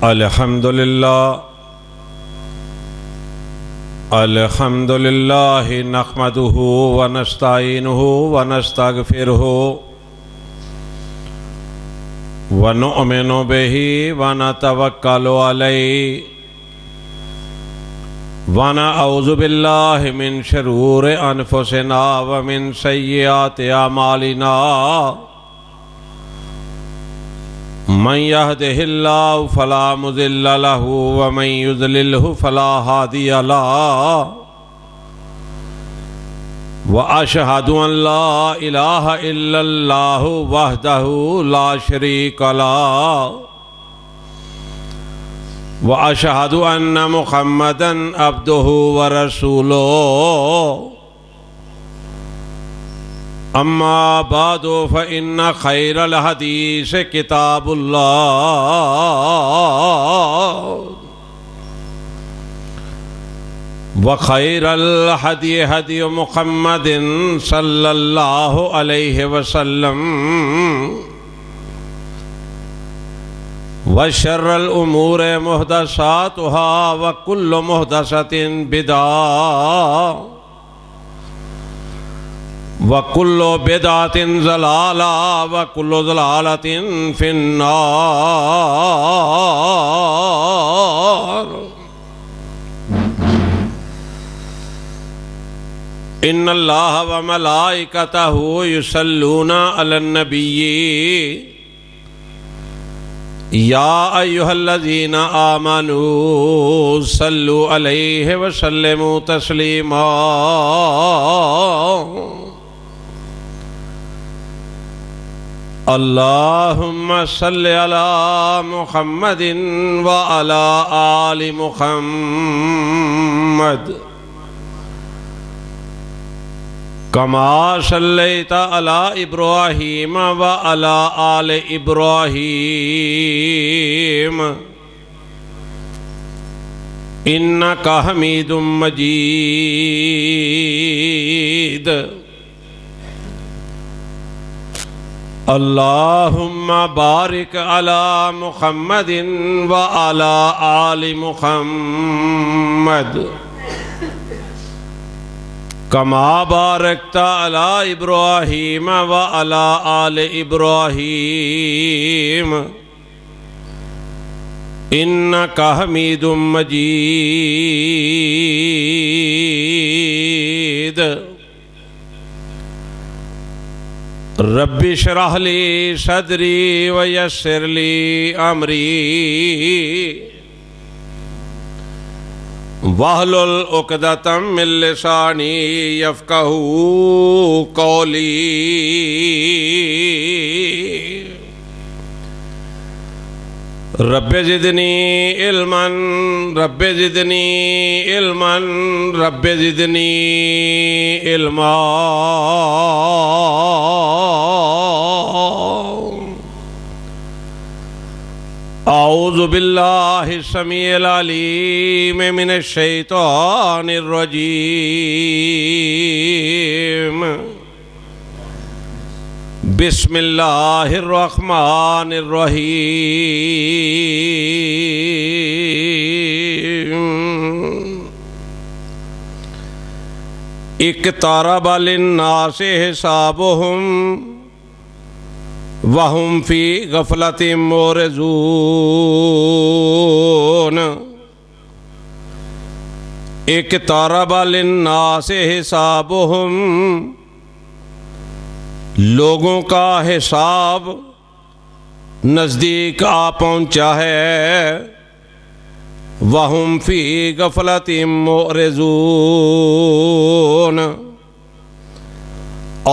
الحمد للہ نحمدہ ونستعینہ ونستغفرہ ونؤمن بہ ونتوکل علیہ ونعوذ باللہ من شرور انفسنا ومن سیئات اعمالنا من يهده الله فلا مضل له ومن يضلله فلا هادي له وأشهد أن لا إله إلا الله وحده لا شريك له وأشهد أن محمدا عبده ورسوله اما بعد فإن خير الحديث كتاب الله وخير الهدي هدي محمد صلى الله عليه وسلم وشر الأمور محدثاتها وكل محدثة بدعة وَكُلُّ بِدْعَةٍ ضَلَالَةٍ وَكُلُّ ضَلَالَةٍ فِي النَّارِ إِنَّ اللَّهَ وَمَلَائِكَتَهُ يُصَلُّونَ عَلَى النَّبِيِّ يَا أَيُّهَا الَّذِينَ آمَنُوا صَلُّوا عَلَيْهِ وَسَلِّمُوا تَسْلِيمًا اللہم صل علی محمد وعلی آل محمد کما صلیت علی ابراہیم وعلی آل ابراہیم انکا حمید مجید اللہم بارک علی محمد وعلی آل محمد کما بارکت علی ابراہیم وعلی آل ابراہیم انکا حمید مجید رب اشرح لی صدری ویسر لی امری واحلل عقدۃ من لسانی یفقہوا قولی رب زدنی علما رب زدنی علما رب زدنی علما اعوذ باللہ السمیع العلیم من الشیطان الرجیم بسم اللہ الرحمن الرحیم اقترب للناس حسابهم وهم فی غفلۃ معرضون اقترب للناس حسابهم لوگوں کا حساب نزدیک آ پہنچا ہے وَهُمْ فِي غَفْلَةٍ مُعْرِضُونَ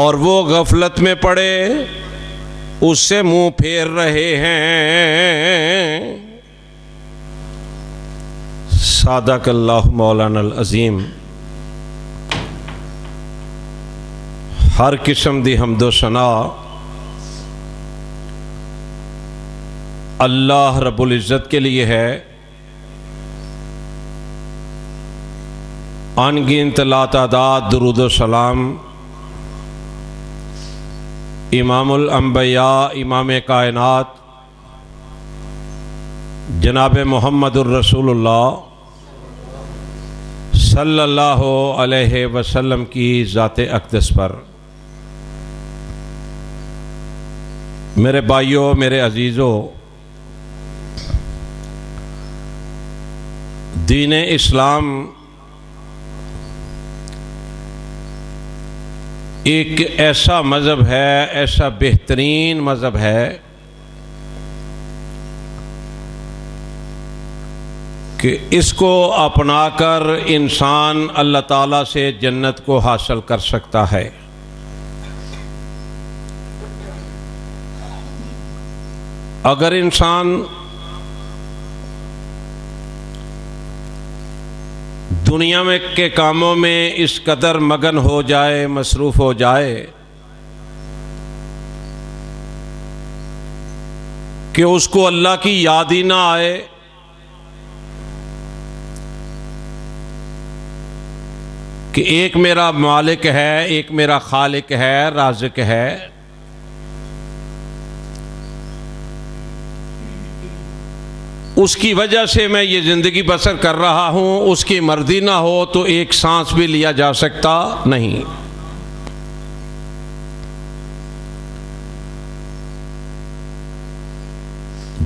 اور وہ غفلت میں پڑے اس سے منہ پھیر رہے ہیں صادق اللہ مولانا العظیم ہر قسم دی حمد و ثنا اللہ رب العزت کے لیے ہے، ان گنت لا تعداد درود و سلام امام الانبیاء امام کائنات جناب محمد الرسول اللہ صلی اللہ علیہ وسلم کی ذات اقدس پر میرے بھائیوں، میرے عزیزوں، دین اسلام ایک ایسا مذہب ہے، ایسا بہترین مذہب ہے کہ اس کو اپنا کر انسان اللہ تعالیٰ سے جنت کو حاصل کر سکتا ہے۔ اگر انسان دنیا میں کے کاموں میں اس قدر مگن ہو جائے، مصروف ہو جائے کہ اس کو اللہ کی یاد ہی نہ آئے، کہ ایک میرا مالک ہے، ایک میرا خالق ہے، رازق ہے، اس کی وجہ سے میں یہ زندگی بسر کر رہا ہوں، اس کی مرضی نہ ہو تو ایک سانس بھی لیا جا سکتا نہیں۔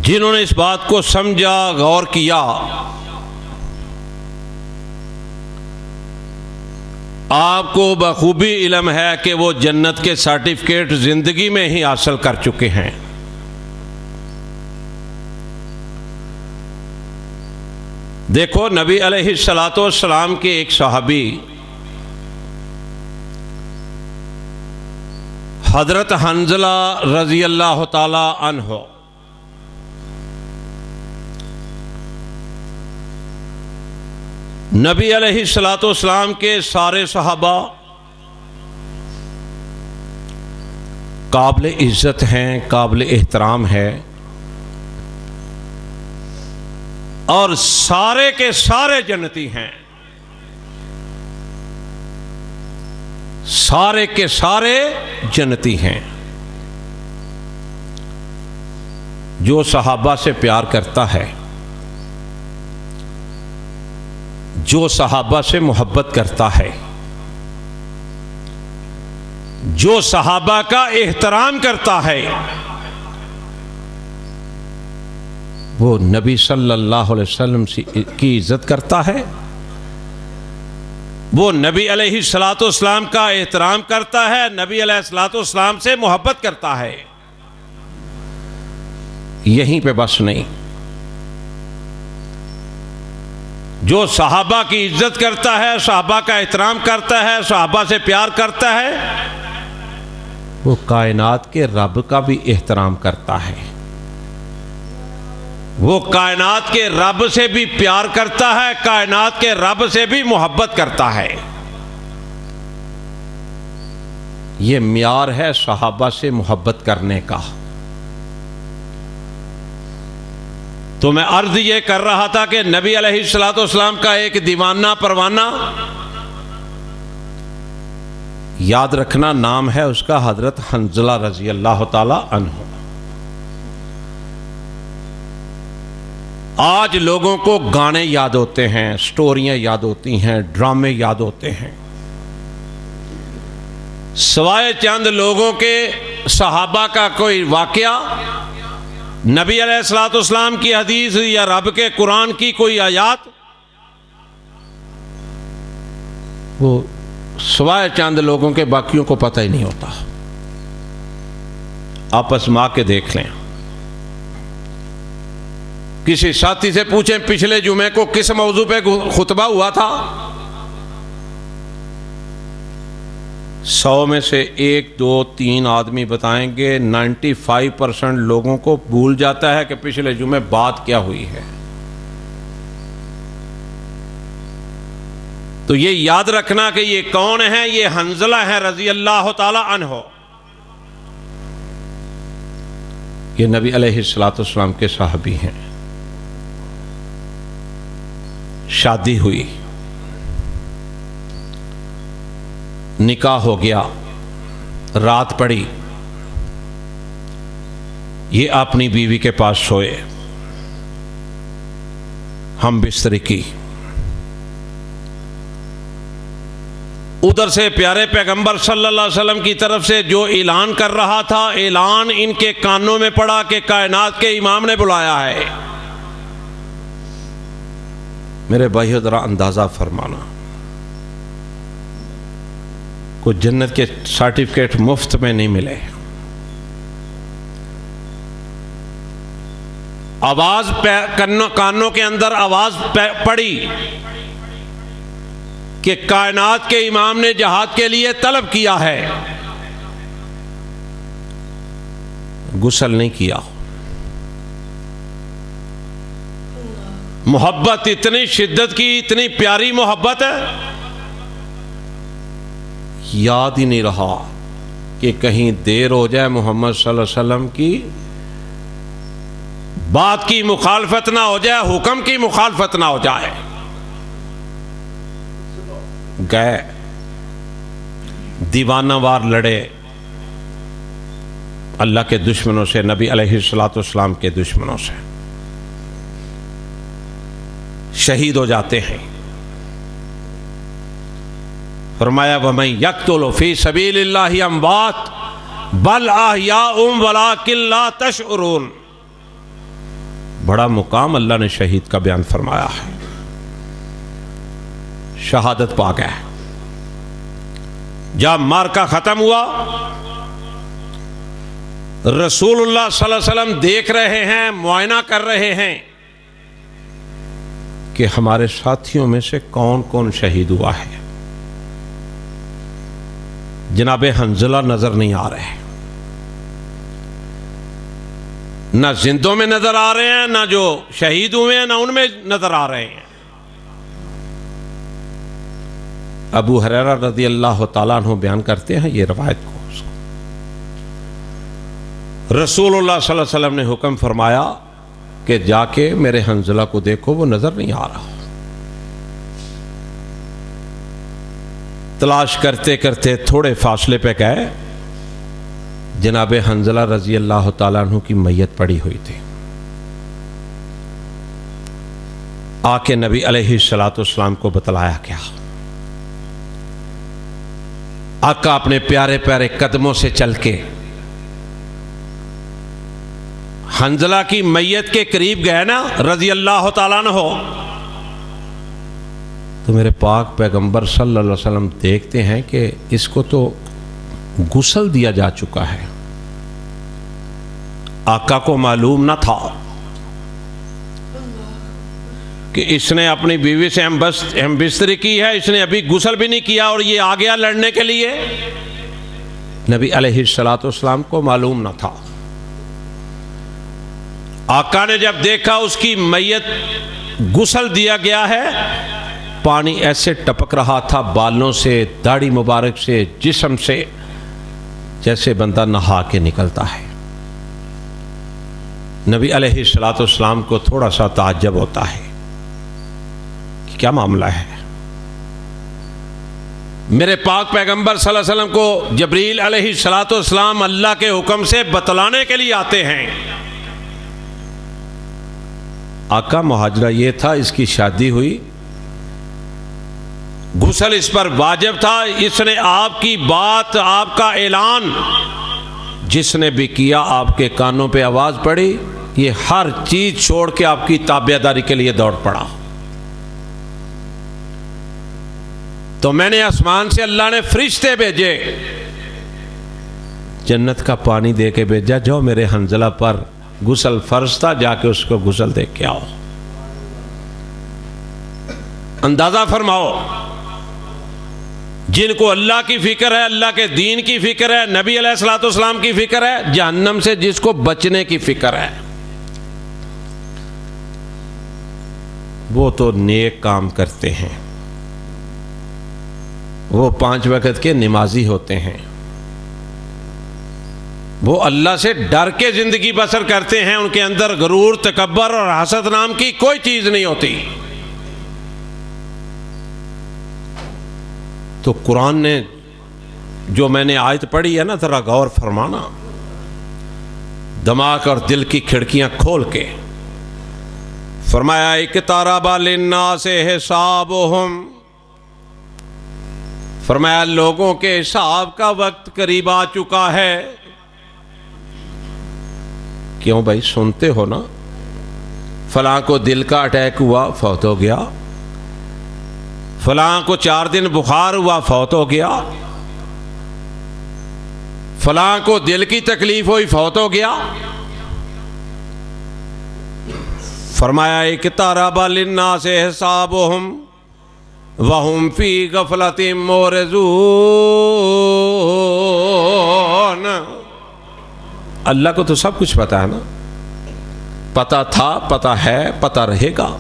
جنہوں نے اس بات کو سمجھا، غور کیا، آپ کو بخوبی علم ہے کہ وہ جنت کے سرٹیفکیٹ زندگی میں ہی حاصل کر چکے ہیں۔ دیکھو، نبی علیہ السلام کے ایک صحابی حضرت حنظلہ رضی اللہ تعالی عنہ، نبی علیہ السلام کے سارے صحابہ قابل عزت ہیں، قابل احترام ہے، اور سارے کے سارے جنتی ہیں، سارے کے سارے جنتی ہیں۔ جو صحابہ سے پیار کرتا ہے، جو صحابہ سے محبت کرتا ہے، جو صحابہ کا احترام کرتا ہے، وہ نبی صلی اللہ علیہ وسلم کی عزت کرتا ہے، وہ نبی علیہ السلام کا احترام کرتا ہے، نبی علیہ السلام سے محبت کرتا ہے۔ یہیں پہ بس نہیں، جو صحابہ کی عزت کرتا ہے، صحابہ کا احترام کرتا ہے، صحابہ سے پیار کرتا ہے، وہ کائنات کے رب کا بھی احترام کرتا ہے، وہ کائنات کے رب سے بھی پیار کرتا ہے، کائنات کے رب سے بھی محبت کرتا ہے۔ یہ معیار ہے صحابہ سے محبت کرنے کا۔ تو میں عرض یہ کر رہا تھا کہ نبی علیہ السلام کا ایک دیوانہ پروانہ، یاد رکھنا نام ہے اس کا حضرت حنظلہ رضی اللہ تعالی عنہ۔ آج لوگوں کو گانے یاد ہوتے ہیں، سٹوریاں یاد ہوتی ہیں، ڈرامے یاد ہوتے ہیں، سوائے چند لوگوں کے صحابہ کا کوئی واقعہ، نبی علیہ السلام کی حدیث یا رب کے قرآن کی کوئی آیات، وہ سوائے چند لوگوں کے باقیوں کو پتہ ہی نہیں ہوتا۔ آپ آزما کے دیکھ لیں، کسی ساتھی سے پوچھیں پچھلے جمعے کو کس موضوع پہ خطبہ ہوا تھا، 100 میں سے 1 2 3 آدمی بتائیں گے، 95% لوگوں کو بھول جاتا ہے کہ پچھلے جمعے بات کیا ہوئی ہے۔ تو یہ یاد رکھنا کہ یہ کون ہے، یہ حنظلہ ہے رضی اللہ تعالی عنہ، یہ نبی علیہ السلام کے صحابی ہیں۔ شادی ہوئی، نکاح ہو گیا، رات پڑی، یہ اپنی بیوی کے پاس سوئے، ہم بستری کی. ادھر سے پیارے پیغمبر صلی اللہ علیہ وسلم کی طرف سے جو اعلان کر رہا تھا، اعلان ان کے کانوں میں پڑا کہ کائنات کے امام نے بلایا ہے. میرے بھائیو ذرا اندازہ فرمانا، کوئی جنت کے سرٹیفکیٹ مفت میں نہیں ملے. آواز کانوں کے اندر آواز پڑی کہ کائنات کے امام نے جہاد کے لیے طلب کیا ہے. غسل نہیں کیا. محبت اتنی شدت کی، اتنی پیاری محبت ہے، یاد ہی نہیں رہا کہ کہیں دیر ہو جائے محمد صلی اللہ علیہ وسلم کی بات کی مخالفت نہ ہو جائے، حکم کی مخالفت نہ ہو جائے. گئے دیوانہ وار لڑے اللہ کے دشمنوں سے، نبی علیہ الصلوۃ والسلام کے دشمنوں سے، شہید ہو جاتے ہیں. فرمایا وَمَن يَقْتُلُ فِي سَبِيلِ اللَّهِ أَمْوَاتٌ بَلْ أَحْيَاءٌ وَلَٰكِن لَّا تَشْعُرُونَ. بڑا مقام اللہ نے شہید کا بیان فرمایا ہے. شہادت پا گئے. جب معرکہ ختم ہوا، رسول اللہ صلی اللہ علیہ وسلم دیکھ رہے ہیں، معائنہ کر رہے ہیں کہ ہمارے ساتھیوں میں سے کون کون شہید ہوا ہے. جناب حنظلہ نظر نہیں آ رہے، نہ زندوں میں نظر آ رہے ہیں، نہ جو شہید ہوئے ہیں نہ ان میں نظر آ رہے ہیں. ابو ہریرہ رضی اللہ تعالیٰ عنہ بیان کرتے ہیں یہ روایت کو. رسول اللہ صلی اللہ علیہ وسلم نے حکم فرمایا کہ جا کے میرے حنظلہ کو دیکھو، وہ نظر نہیں آ رہا. تلاش کرتے کرتے تھوڑے فاصلے پہ گئے، جناب حنظلہ رضی اللہ تعالیٰ عنہ کی میت پڑی ہوئی تھی. آ کے نبی علیہ الصلوۃ والسلام کو بتلایا کیا. آقا اپنے پیارے پیارے قدموں سے چل کے حنظلہ کی میت کے قریب گئے نا رضی اللہ تعالیٰ عنہ، تو میرے پاک پیغمبر صلی اللہ علیہ وسلم دیکھتے ہیں کہ اس کو تو غسل دیا جا چکا ہے. آقا کو معلوم نہ تھا کہ اس نے اپنی بیوی سے ہم بستری کی ہے، اس نے ابھی غسل بھی نہیں کیا اور یہ آ گیا لڑنے کے لیے. نبی علیہ الصلوۃ والسلام کو معلوم نہ تھا. آقا نے جب دیکھا اس کی میت غسل دیا گیا ہے، پانی ایسے ٹپک رہا تھا بالوں سے، داڑھی مبارک سے، جسم سے، جیسے بندہ نہا کے نکلتا ہے. نبی علیہ الصلوۃ والسلام کو تھوڑا سا تعجب ہوتا ہے کہ کیا معاملہ ہے. میرے پاک پیغمبر صلی اللہ علیہ وسلم کو جبریل علیہ الصلوۃ والسلام اللہ کے حکم سے بتلانے کے لیے آتے ہیں. آقا مہاجرہ یہ تھا، اس کی شادی ہوئی، غسل اس پر واجب تھا، اس نے آپ کی بات، آپ کا اعلان جس نے بھی کیا، آپ کے کانوں پہ آواز پڑی، یہ ہر چیز چھوڑ کے آپ کی تابعداری کے لیے دوڑ پڑا. تو میں نے آسمان سے اللہ نے فرشتے بھیجے، جنت کا پانی دے کے بھیجا، جاؤ میرے حنظلہ پر غسل فرض تھا، جا کے اس کو غسل دے کے آؤ. اندازہ فرماؤ، جن کو اللہ کی فکر ہے، اللہ کے دین کی فکر ہے، نبی علیہ الصلوۃ والسلام کی فکر ہے، جہنم سے جس کو بچنے کی فکر ہے، وہ تو نیک کام کرتے ہیں، وہ 5 وقت کے نمازی ہوتے ہیں، وہ اللہ سے ڈر کے زندگی بسر کرتے ہیں، ان کے اندر غرور، تکبر اور حسد نام کی کوئی چیز نہیں ہوتی. تو قرآن نے جو میں نے آیت پڑھی ہے نا، ذرا غور فرمانا، دماغ اور دل کی کھڑکیاں کھول کے. فرمایا اقترب للناس حسابہم، فرمایا لوگوں کے حساب کا وقت قریب آ چکا ہے۔ کیوں بھائی سنتے ہو نا، فلاں کو دل کا اٹیک ہوا فوت ہو گیا، فلاں کو 4 دن بخار ہوا فوت ہو گیا، فلاں کو دل کی تکلیف ہوئی فوت ہو گیا۔ فرمایا اقترب للناس حسابہم وہم فی غفلۃ معرضون۔ اللہ کو تو سب کچھ پتا ہے نا، پتا تھا، پتا ہے، پتا رہے گا۔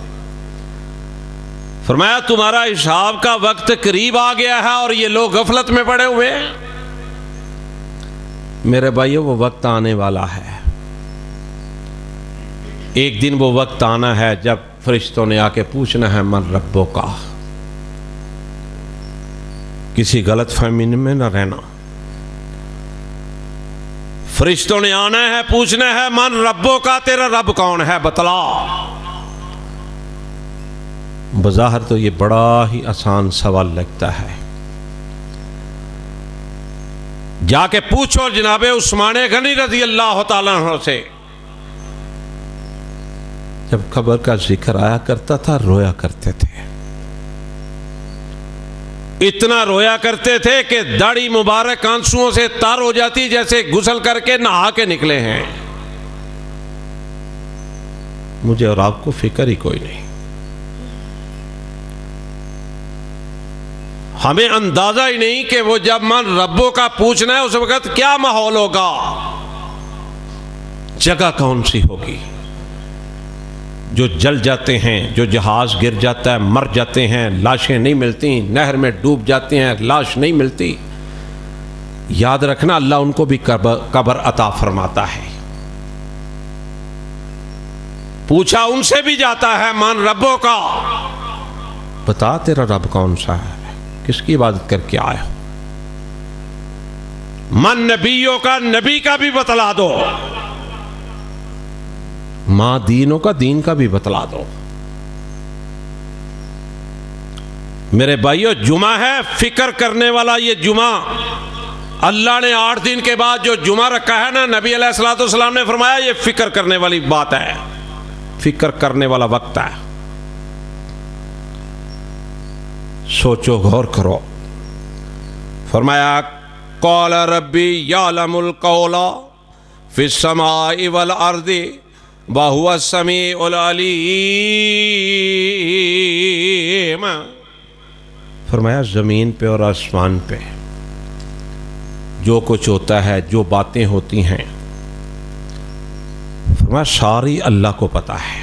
فرمایا تمہارا حساب کا وقت قریب آ گیا ہے اور یہ لوگ غفلت میں پڑے ہوئے ہیں۔ میرے بھائیو وہ وقت آنے والا ہے، ایک دن وہ وقت آنا ہے جب فرشتوں نے آ کے پوچھنا ہے من ربوں کا۔ کسی غلط فہمی میں نہ رہنا، فرشتوں نے آنا ہے پوچھنا ہے من ربوں کا، تیرا رب کون ہے بتلا۔ بظاہر تو یہ بڑا ہی آسان سوال لگتا ہے، جا کے پوچھو جناب عثمان غنی رضی اللہ تعالیٰ عنہ سے، جب قبر کا ذکر آیا کرتا تھا رویا کرتے تھے، اتنا رویا کرتے تھے کہ داڑھی مبارک آنسوؤں سے تار ہو جاتی جیسے غسل کر کے نہا کے نکلے ہیں۔ مجھے اور آپ کو فکر ہی کوئی نہیں، ہمیں اندازہ ہی نہیں کہ وہ جب من ربوں کا پوچھنا ہے اس وقت کیا ماحول ہوگا، جگہ کون سی ہوگی۔ جو جل جاتے ہیں، جو جہاز گر جاتا ہے مر جاتے ہیں، لاشیں نہیں ملتی، نہر میں ڈوب جاتے ہیں لاش نہیں ملتی، یاد رکھنا اللہ ان کو بھی قبر عطا فرماتا ہے۔ پوچھا ان سے بھی جاتا ہے من ربوں کا، بتا تیرا رب کون سا ہے، کس کی عبادت کر کے آئے ہو۔ من نبیوں کا، نبی کا بھی بتلا دو، ماں دینوں کا، دین کا بھی بتلا دو۔ میرے بھائیو جمعہ ہے فکر کرنے والا، یہ جمعہ اللہ نے 8 دن کے بعد جو جمعہ رکھا ہے نا، نبی علیہ الصلوۃ والسلام نے فرمایا یہ فکر کرنے والی بات ہے، فکر کرنے والا وقت ہے۔ سوچو غور کرو۔ فرمایا قال ربی یعلم القول فی السماء والارض وَهُوَ السَّمِيعُ الْعَلِيمُ۔ فرمایا زمین پہ اور آسمان پہ جو کچھ ہوتا ہے، جو باتیں ہوتی ہیں، فرمایا ساری اللہ کو پتا ہے،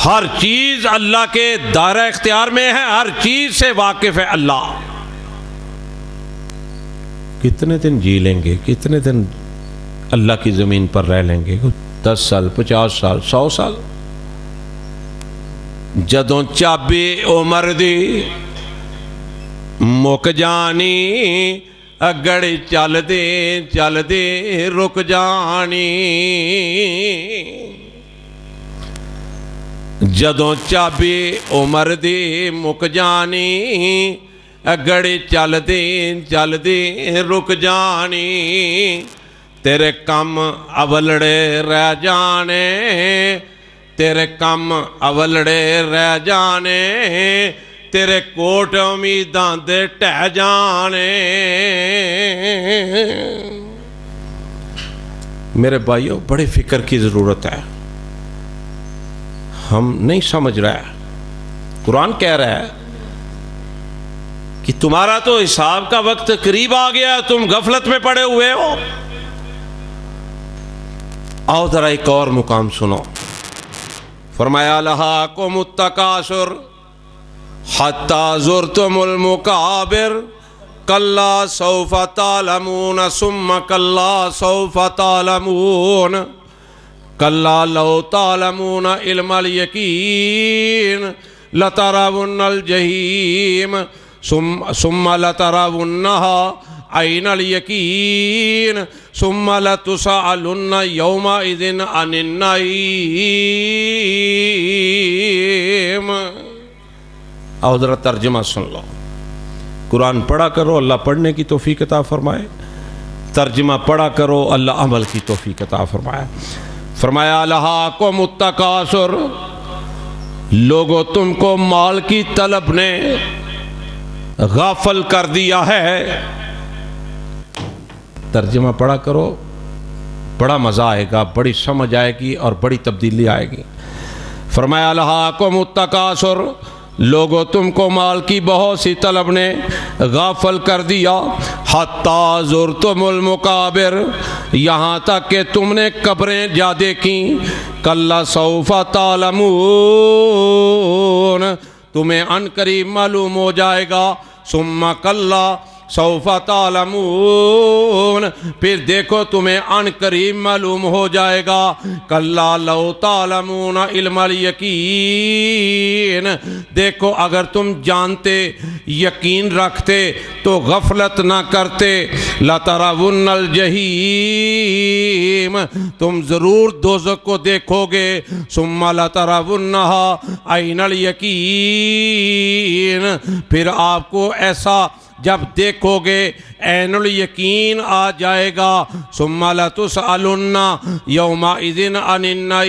ہر چیز اللہ کے دائرہ اختیار میں ہے، ہر چیز سے واقف ہے اللہ۔ کتنے دن جی لیں گے، کتنے دن اللہ کی زمین پر رہ لیں گے، 10 سال 50 سال 100 سال۔ جدوں چابی عمر دی مک جانی، اگڑ چل دے رک جانی۔ جدوں چابی عمر دی مک جانی، اگڑ چل دے رک جانی۔ تیرے کم اولڑے رہ جانے، تیرے کم اولڑے رہ جانے، تیرے کوٹ امیداں دے ٹہ جانے۔ میرے بھائیوں بڑے فکر کی ضرورت ہے، ہم نہیں سمجھ رہے۔ قرآن کہہ رہا ہے کہ تمہارا تو حساب کا وقت قریب آ گیا، تم غفلت میں پڑے ہوئے ہو۔ آؤ ذرا ایک اور مقام سنو۔ فرمایا لہاکم التکاثر حتی زرتم المقابر کلا سوف تعلمون ثم کلا سوف تعلمون کلا لو تعلمون علم الیقین لترون الجحیم ثم لترونها عین الیقین ثم لتسألن یومئذ عن النعیم۔ اور ذرا ترجمہ سن لو، قرآن پڑھا کرو اللہ پڑھنے کی توفیق عطا فرمائے، ترجمہ پڑھا کرو اللہ عمل کی توفیق عطا فرمائے۔ فرمایا الہاکم التکاثر، لوگوں تم کو مال کی طلب نے غافل کر دیا ہے۔ ترجمہ پڑھا کرو، بڑا مزہ آئے گا، بڑی سمجھ آئے گی اور بڑی تبدیلی آئے گی۔ فرمایا الہاکم التکاثر، لوگوں تم کو مال کی بہت سی طلب نے غافل کر دیا، حتی زرتم المقابر، یہاں تک کہ تم نے قبریں جا دیکھیں، کلا سوف تعلمون، تمہیں ان قریب معلوم ہو جائے گا، ثم کلا سوف تعلمون، پھر دیکھو تمہیں ان قریب معلوم ہو جائے گا، کلا لو تعلمون علم الیقین، دیکھو اگر تم جانتے یقین رکھتے تو غفلت نہ کرتے، لترون الجحیم، تم ضرور دوزخ کو دیکھو گے، ثم لترونہا عین الیقین، پھر آپ کو ایسا جب دیکھو گے عین الیقین آ جائے گا، ثم لتسألن یومئذ عن النعیم۔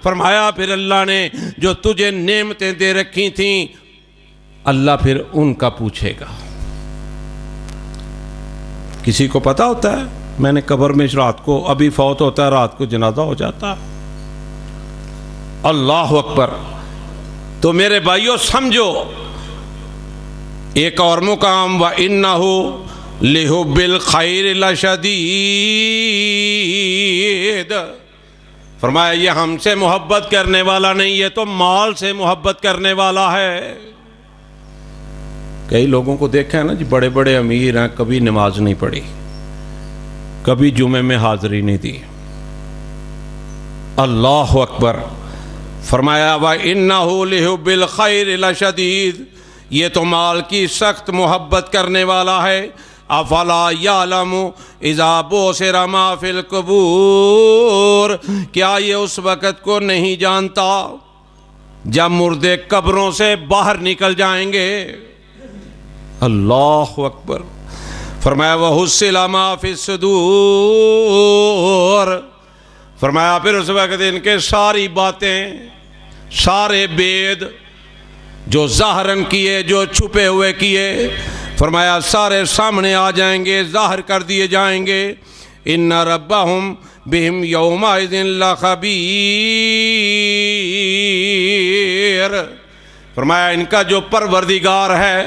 فرمایا پھر اللہ نے جو تجھے نعمتیں دے رکھی تھیں اللہ پھر ان کا پوچھے گا۔ کسی کو پتا ہوتا ہے میں نے قبر میں رات کو ابھی فوت ہوتا ہے، رات کو جنازہ ہو جاتا ہے؟ اللہ اکبر۔ تو میرے بھائیوں سمجھو، ایک اور مقام وَإِنَّهُ لِحُبِّ الْخَيْرِ لَشَدِيدٌ، فرمایا یہ ہم سے محبت کرنے والا نہیں، یہ تو مال سے محبت کرنے والا ہے۔ کئی لوگوں کو دیکھا ہے نا جی، بڑے بڑے امیر ہیں، کبھی نماز نہیں پڑھی، کبھی جمعے میں حاضری نہیں دی۔ اللہ اکبر۔ فرمایا وَإِنَّهُ لِحُبِّ الْخَيْرِ لَشَدِيدٌ، یہ تو مال کی سخت محبت کرنے والا ہے۔ افلا یعلم اذا بوسر ما فی القبور، کیا یہ اس وقت کو نہیں جانتا جب مردے قبروں سے باہر نکل جائیں گے؟ اللہ اکبر۔ فرمایا وحصل ما فی الصدور، فرمایا پھر اس وقت ان کے ساری باتیں، سارے بید جو ظاہراً کیے، جو چھپے ہوئے کیے، فرمایا سارے سامنے آ جائیں گے، ظاہر کر دیے جائیں گے۔ ان ربہم بہم یومئذ لخبیر، فرمایا ان کا جو پروردگار ہے،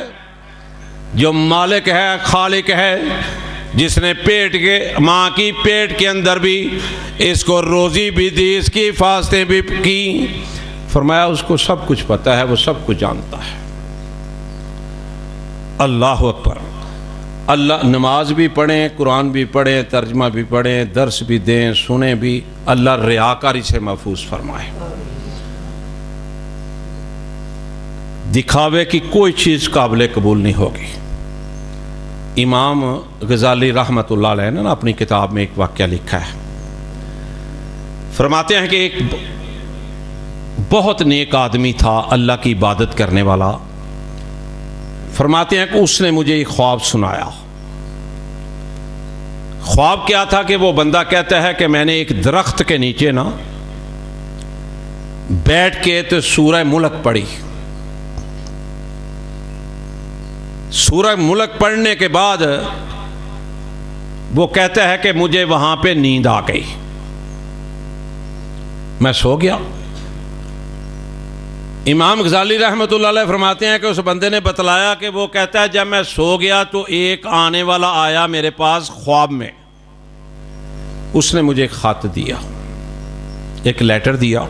جو مالک ہے، خالق ہے، جس نے پیٹ کے ماں کی پیٹ کے اندر بھی اس کو روزی بھی دی، اس کی حفاظتیں بھی کی، فرمایا اس کو سب کچھ پتہ ہے، وہ سب کچھ جانتا ہے۔ اللہ اکبر۔ اللہ نماز بھی پڑھیں، قرآن بھی پڑھیں، ترجمہ بھی پڑھیں، درس بھی دیں، سنیں بھی، اللہ ریاکاری سے محفوظ فرمائے۔ دکھاوے کی کوئی چیز قابل قبول نہیں ہوگی۔ امام غزالی رحمۃ اللہ علیہ نے اپنی کتاب میں ایک واقعہ لکھا ہے، فرماتے ہیں کہ ایک بہت نیک آدمی تھا، اللہ کی عبادت کرنے والا۔ فرماتے ہیں کہ اس نے مجھے ایک خواب سنایا۔ خواب کیا تھا کہ وہ بندہ کہتا ہے کہ میں نے ایک درخت کے نیچے نا بیٹھ کے تو سورہ ملک پڑھی۔ سورہ ملک پڑھنے کے بعد وہ کہتا ہے کہ مجھے وہاں پہ نیند آ گئی، میں سو گیا۔ امام غزالی رحمۃ اللہ علیہ فرماتے ہیں کہ اس بندے نے بتلایا کہ وہ کہتا ہے جب میں سو گیا تو ایک آنے والا آیا میرے پاس خواب میں، اس نے مجھے ایک خط دیا، ایک لیٹر دیا۔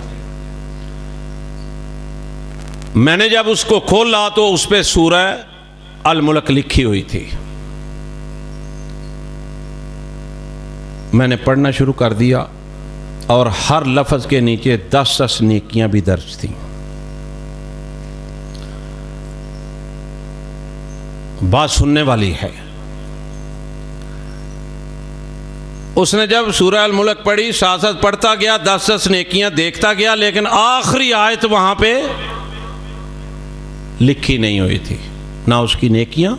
میں نے جب اس کو کھولا تو اس پہ سورہ الملک لکھی ہوئی تھی۔ میں نے پڑھنا شروع کر دیا اور ہر لفظ کے نیچے 10 نیکیاں بھی درج تھیں۔ بات سننے والی ہے۔ اس نے جب سورہ الملک پڑھی، ساتھ پڑھتا گیا، 10 نیکیاں دیکھتا گیا، لیکن آخری آیت وہاں پہ لکھی نہیں ہوئی تھی، نہ اس کی نیکیاں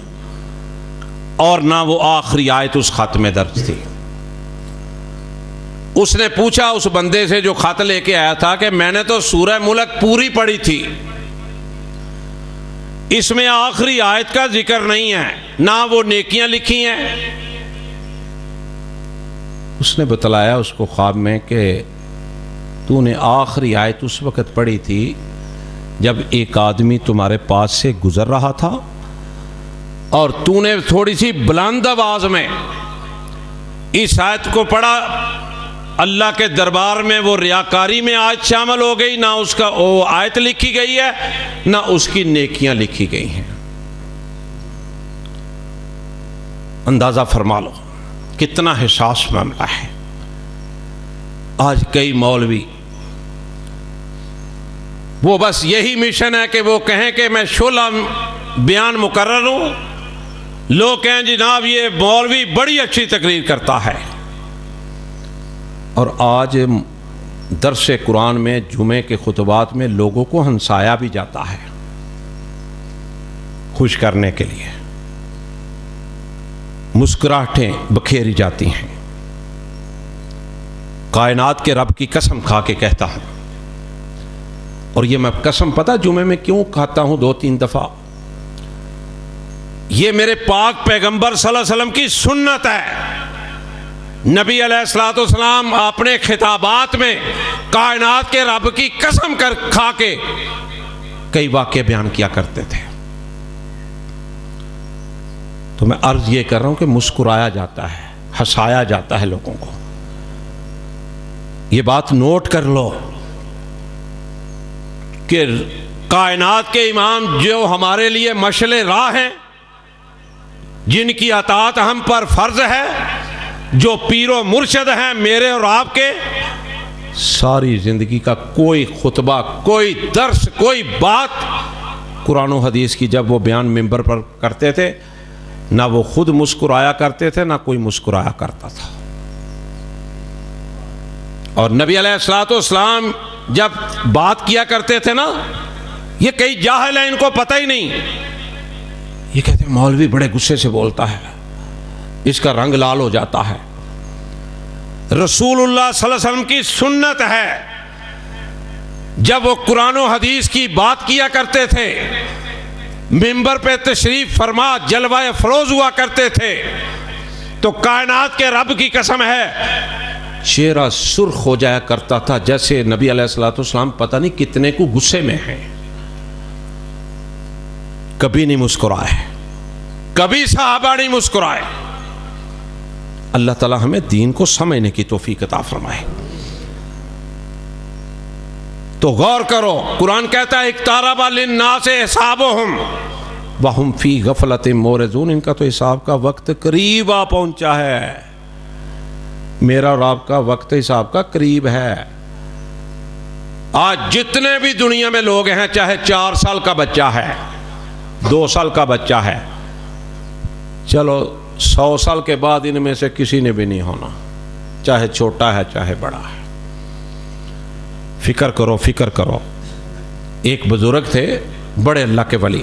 اور نہ وہ آخری آیت اس خط میں درج تھی۔ اس نے پوچھا اس بندے سے جو خط لے کے آیا تھا کہ میں نے تو سورہ ملک پوری پڑھی تھی، اس میں آخری آیت کا ذکر نہیں ہے، نہ وہ نیکیاں لکھی ہیں۔ اس نے بتلایا اس کو خواب میں کہ تو نے آخری آیت اس وقت پڑھی تھی جب ایک آدمی تمہارے پاس سے گزر رہا تھا اور تو نے تھوڑی سی بلند آواز میں اس آیت کو پڑھا، اللہ کے دربار میں وہ ریاکاری میں آیت شامل ہو گئی، نہ اس کا وہ آیت لکھی گئی ہے نہ اس کی نیکیاں لکھی گئی ہیں۔ اندازہ فرما لو کتنا حساس معاملہ ہے۔ آج کئی مولوی وہ بس یہی مشن ہے کہ وہ کہیں کہ میں شعلہ بیان مقرر ہوں، لوگ کہیں جناب یہ مولوی بڑی اچھی تقریر کرتا ہے، اور آج درس قرآن میں جمعے کے خطبات میں لوگوں کو ہنسایا بھی جاتا ہے خوش کرنے کے لیے، مسکراہٹیں بکھیری جاتی ہیں۔ کائنات کے رب کی قسم کھا کے کہتا ہوں، اور یہ میں قسم پتہ جمعے میں کیوں کھاتا ہوں 2-3 دفعہ، یہ میرے پاک پیغمبر صلی اللہ علیہ وسلم کی سنت ہے۔ نبی علیہ الصلوۃ والسلام اپنے خطابات میں کائنات کے رب کی قسم کھا کے کئی واقعے بیان کیا کرتے تھے۔ تو میں عرض یہ کر رہا ہوں کہ مسکرایا جاتا ہے، ہنسایا جاتا ہے لوگوں کو۔ یہ بات نوٹ کر لو کہ کائنات کے امام جو ہمارے لیے مشعل راہ ہیں، جن کی اطاعت ہم پر فرض ہے، جو پیر و مرشد ہیں میرے اور آپ کے، ساری زندگی کا کوئی خطبہ، کوئی درس، کوئی بات قرآن و حدیث کی جب وہ بیان منبر پر کرتے تھے، نہ وہ خود مسکرایا کرتے تھے نہ کوئی مسکرایا کرتا تھا۔ اور نبی علیہ الصلوۃ والسلام جب بات کیا کرتے تھے نا، یہ کئی جاہل ہیں، ان کو پتہ ہی نہیں، یہ کہتے ہیں مولوی بڑے غصے سے بولتا ہے، اس کا رنگ لال ہو جاتا ہے۔ رسول اللہ صلی اللہ علیہ وسلم کی سنت ہے، جب وہ قرآن و حدیث کی بات کیا کرتے تھے، منبر پہ تشریف فرما جلوہ افروز ہوا کرتے تھے، تو کائنات کے رب کی قسم ہے چہرہ سرخ ہو جایا کرتا تھا، جیسے نبی علیہ الصلوۃ والسلام پتہ نہیں کتنے کو غصے میں ہیں۔ کبھی نہیں مسکرائے، کبھی صحابہ نہیں مسکرائے۔ اللہ تعالی ہمیں دین کو سمجھنے کی توفیق عطا فرمائے۔ تو غور کرو، قرآن کہتا ہے اقترب للناس حسابہم وہم فی غفلۃ معرضون، ان کا تو حساب کا وقت قریب آ پہنچا ہے۔ میرا اور آپ کا وقت حساب کا قریب ہے۔ آج جتنے بھی دنیا میں لوگ ہیں، چاہے 4 سال کا بچہ ہے، 2 سال کا بچہ ہے، چلو 100 سال کے بعد ان میں سے کسی نے بھی نہیں ہونا، چاہے چھوٹا ہے چاہے بڑا ہے۔ فکر کرو، فکر کرو۔ ایک بزرگ تھے، بڑے اللہ کے ولی،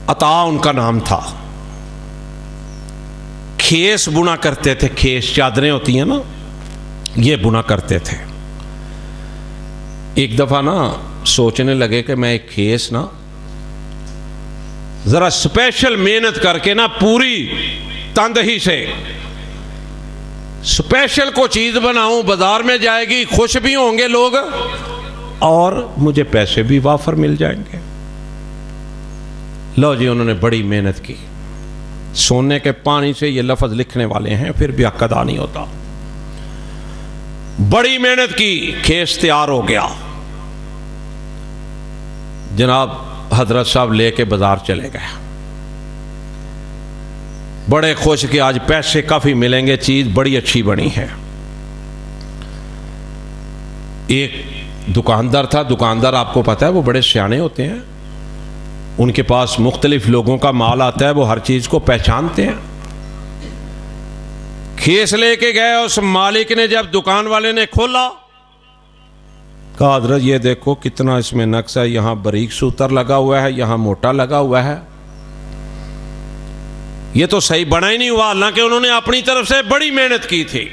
عطا ان کا نام تھا، کھیس بنا کرتے تھے، کھیس چادریں ہوتی ہیں نا، یہ بنا کرتے تھے۔ ایک دفعہ نا سوچنے لگے کہ میں ایک کھیس نا ذرا سپیشل محنت کر کے نا پوری تندہی سے سپیشل کو چیز بناؤں، بازار میں جائے گی، خوش بھی ہوں گے لوگ اور مجھے پیسے بھی وافر مل جائیں گے۔ لو جی، انہوں نے بڑی محنت کی، سونے کے پانی سے یہ لفظ لکھنے والے ہیں، پھر بھی حق ادا نہیں ہوتا۔ بڑی محنت کی، کھیس تیار ہو گیا، جناب حضرت صاحب لے کے بازار چلے گئے، بڑے خوش کہ آج پیسے کافی ملیں گے، چیز بڑی اچھی بنی ہے۔ ایک دکاندار تھا، دکاندار آپ کو پتا ہے وہ بڑے سیانے ہوتے ہیں، ان کے پاس مختلف لوگوں کا مال آتا ہے، وہ ہر چیز کو پہچانتے ہیں۔ کھیس لے کے گئے. اس مالک نے جب دکان والے نے کھولا کہا حضرت یہ دیکھو کتنا اس میں نقص ہے, یہاں باریک سوتر لگا ہوا ہے, یہاں موٹا لگا ہوا ہے, یہ تو صحیح بنا ہی نہیں ہوا, حالانکہ انہوں نے اپنی طرف سے بڑی محنت کی تھی.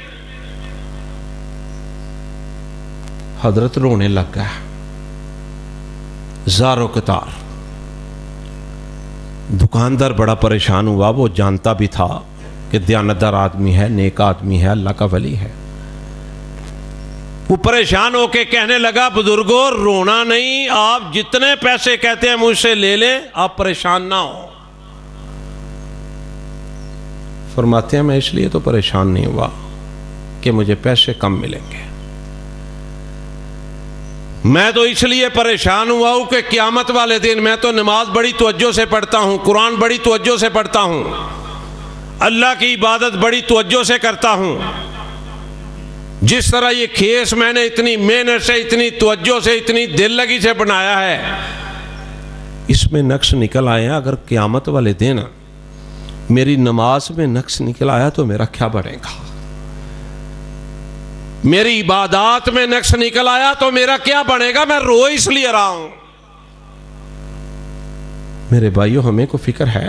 حضرت رونے لگ گیا زاروں قطار. دکاندار بڑا پریشان ہوا, وہ جانتا بھی تھا کہ دیانتدار آدمی ہے, نیک آدمی ہے, اللہ کا ولی ہے. وہ پریشان ہو کے کہنے لگا بزرگوں رونا نہیں, آپ جتنے پیسے کہتے ہیں مجھ سے لے لیں, آپ پریشان نہ ہو. فرماتے ہیں میں اس لیے تو پریشان نہیں ہوا کہ مجھے پیسے کم ملیں گے, میں تو اس لیے پریشان ہوا ہوں کہ قیامت والے دن میں تو نماز بڑی توجہ سے پڑھتا ہوں, قرآن بڑی توجہ سے پڑھتا ہوں, اللہ کی عبادت بڑی توجہ سے کرتا ہوں. جس طرح یہ کھیس میں نے اتنی محنت سے, اتنی توجہ سے, اتنی دل لگی سے بنایا ہے, اس میں نقص نکل آئے ہیں. اگر قیامت والے دن میری نماز میں نقص نکل آیا تو میرا کیا بنے گا, میری عبادات میں نقص نکل آیا تو میرا کیا بنے گا, میں رو اس لیے رہا ہوں. میرے بھائیوں ہمیں کو فکر ہے,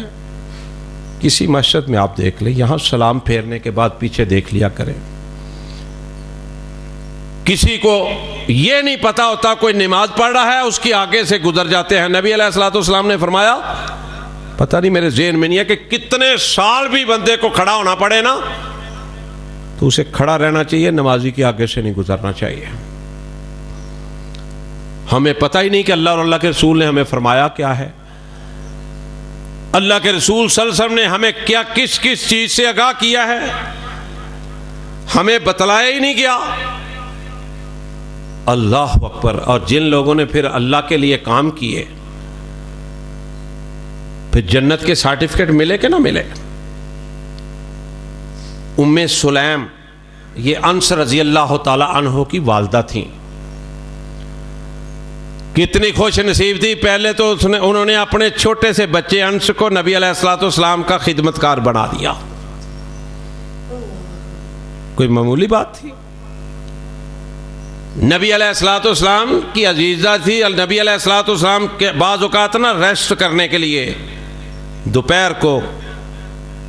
کسی مسجد میں آپ دیکھ لیں, یہاں سلام پھیرنے کے بعد پیچھے دیکھ لیا کریں. کسی کو یہ نہیں پتا ہوتا کوئی نماز پڑھ رہا ہے, اس کی آگے سے گزر جاتے ہیں. نبی علیہ الصلوۃ والسلام نے فرمایا, پتہ نہیں میرے ذہن میں نہیں ہے کہ کتنے سال بھی بندے کو کھڑا ہونا پڑے نا تو اسے کھڑا رہنا چاہیے, نمازی کے آگے سے نہیں گزرنا چاہیے. ہمیں پتہ ہی نہیں کہ اللہ اور اللہ کے رسول نے ہمیں فرمایا کیا ہے, اللہ کے رسول صلی اللہ علیہ وسلم نے ہمیں کیا کس کس چیز سے آگاہ کیا ہے, ہمیں بتلایا ہی نہیں گیا. اللہ اکبر. اور جن لوگوں نے پھر اللہ کے لیے کام کیے پھر جنت کے سرٹیفکیٹ ملے کہ نہ ملے. ام سلیم یہ انس رضی اللہ تعالی عنہ کی والدہ تھیں, کتنی خوش نصیب تھی. پہلے تو انہوں نے اپنے چھوٹے سے بچے انس کو نبی علیہ الصلوۃ والسلام کا خدمتکار بنا دیا. کوئی معمولی بات تھی؟ نبی علیہ الصلوۃ والسلام کی عزیزہ تھی. نبی علیہ الصلوۃ والسلام کے بعض اوقات نا ریسٹ کرنے کے لیے دوپہر کو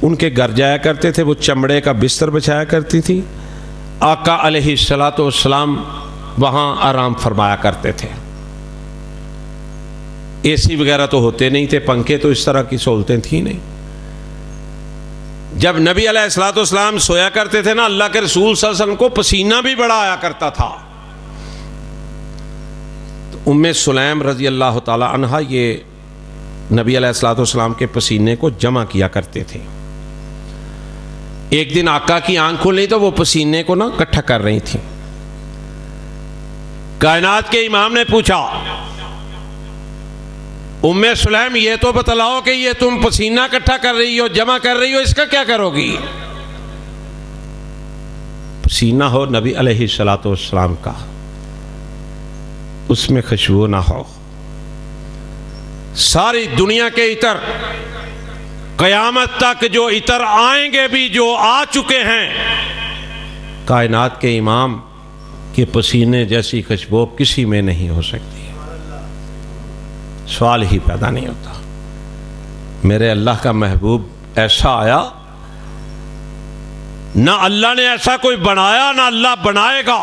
ان کے گھر جایا کرتے تھے, وہ چمڑے کا بستر بچھایا کرتی تھی. آقا علیہ الصلوۃ والسلام وہاں آرام فرمایا کرتے تھے. اے سی وغیرہ تو ہوتے نہیں تھے, پنکھے تو اس طرح کی سہولتیں تھیں نہیں. جب نبی علیہ الصلوۃ والسلام سویا کرتے تھے نا, اللہ کے رسول صلی اللہ علیہ وسلم کو پسینہ بھی بڑا آیا کرتا تھا. تو ام سلیم رضی اللہ تعالی عنہا یہ نبی علیہ الصلوۃ والسلام کے پسینے کو جمع کیا کرتے تھے. ایک دن آقا کی آنکھ کھلی تو وہ پسینے کو نا اکٹھا کر رہی تھیں. کائنات کے امام نے پوچھا, ام سلیم یہ تو بتلاؤ کہ یہ تم پسینہ اکٹھا کر رہی ہو, جمع کر رہی ہو, اس کا کیا کرو گی؟ پسینہ ہو نبی علیہ الصلوۃ والسلام کا, اس میں خوشبو نہ ہو. ساری دنیا کے عطر, قیامت تک جو عطر آئیں گے بھی, جو آ چکے ہیں, کائنات کے امام کے پسینے جیسی خوشبو کسی میں نہیں ہو سکتی. سوال ہی پیدا نہیں ہوتا. میرے اللہ کا محبوب ایسا آیا, نہ اللہ نے ایسا کوئی بنایا نہ اللہ بنائے گا.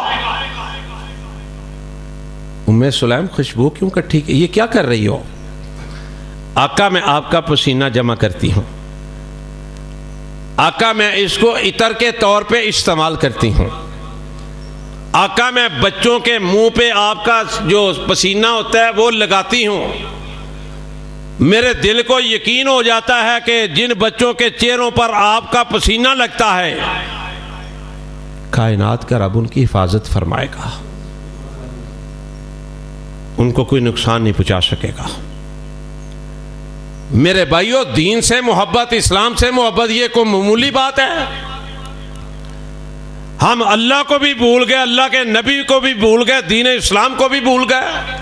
ام سلیم خوشبو کیوں کٹھی, یہ کیا کر رہی ہو؟ آقا میں آپ کا پسینہ جمع کرتی ہوں, آقا میں اس کو عطر کے طور پہ استعمال کرتی ہوں, آقا میں بچوں کے منہ پہ آپ کا جو پسینہ ہوتا ہے وہ لگاتی ہوں. میرے دل کو یقین ہو جاتا ہے کہ جن بچوں کے چہروں پر آپ کا پسینہ لگتا ہے, کائنات کا رب ان کی حفاظت فرمائے گا, ان کو کوئی نقصان نہیں پہنچا سکے گا. میرے بھائیوں, دین سے محبت, اسلام سے محبت یہ کوئی معمولی بات ہے؟ ہم اللہ کو بھی بھول گئے, اللہ کے نبی کو بھی بھول گئے, دین اسلام کو بھی بھول گئے.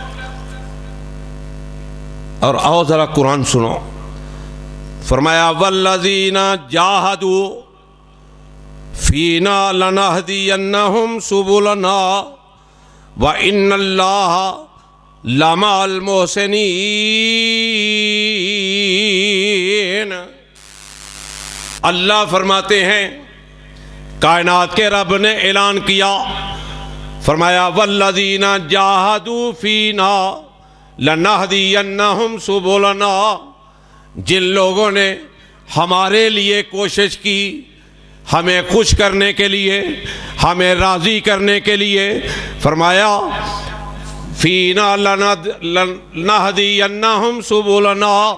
اور آؤ ذرا قرآن سنو. فرمایا والذین جاہدوا فینا لنہدینہم سبلنا وإن اللہ لمع المحسنین۔ اللہ فرماتے ہیں، کائنات کے رب نے اعلان کیا، فرمایا والذین جاہدوا فینا لنہدینہم سبلنا، جن لوگوں نے ہمارے لیے کوشش کی، ہمیں خوش کرنے کے لیے، ہمیں راضی کرنے کے لیے، فرمایا فینا لنہدینہم سبلنا،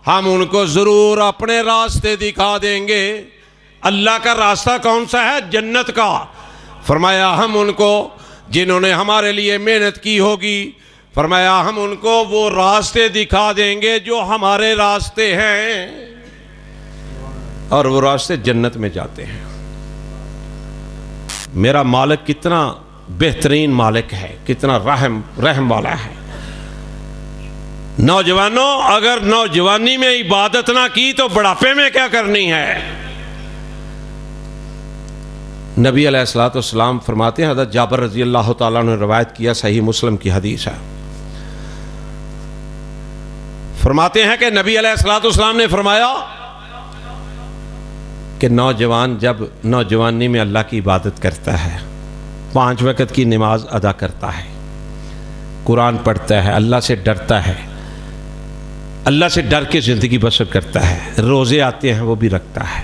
ہم ان کو ضرور اپنے راستے دکھا دیں گے۔ اللہ کا راستہ کون سا ہے؟ جنت کا۔ فرمایا ہم ان کو، جنہوں نے ہمارے لیے محنت کی ہوگی، فرمایا ہم ان کو وہ راستے دکھا دیں گے جو ہمارے راستے ہیں، اور وہ راستے جنت میں جاتے ہیں۔ میرا مالک کتنا بہترین مالک ہے، کتنا رحم والا ہے۔ نوجوانوں، اگر نوجوانی میں عبادت نہ کی تو بڑھاپے میں کیا کرنی ہے؟ نبی علیہ السلام فرماتے ہیں، حضرت جابر رضی اللہ تعالیٰ نے روایت کیا، صحیح مسلم کی حدیث ہے، فرماتے ہیں کہ نبی علیہ السلام نے فرمایا کہ نوجوان جب نوجوانی میں اللہ کی عبادت کرتا ہے، 5 وقت کی نماز ادا کرتا ہے، قرآن پڑھتا ہے، اللہ سے ڈرتا ہے، اللہ سے ڈر کے زندگی بسر کرتا ہے، روزے آتے ہیں وہ بھی رکھتا ہے،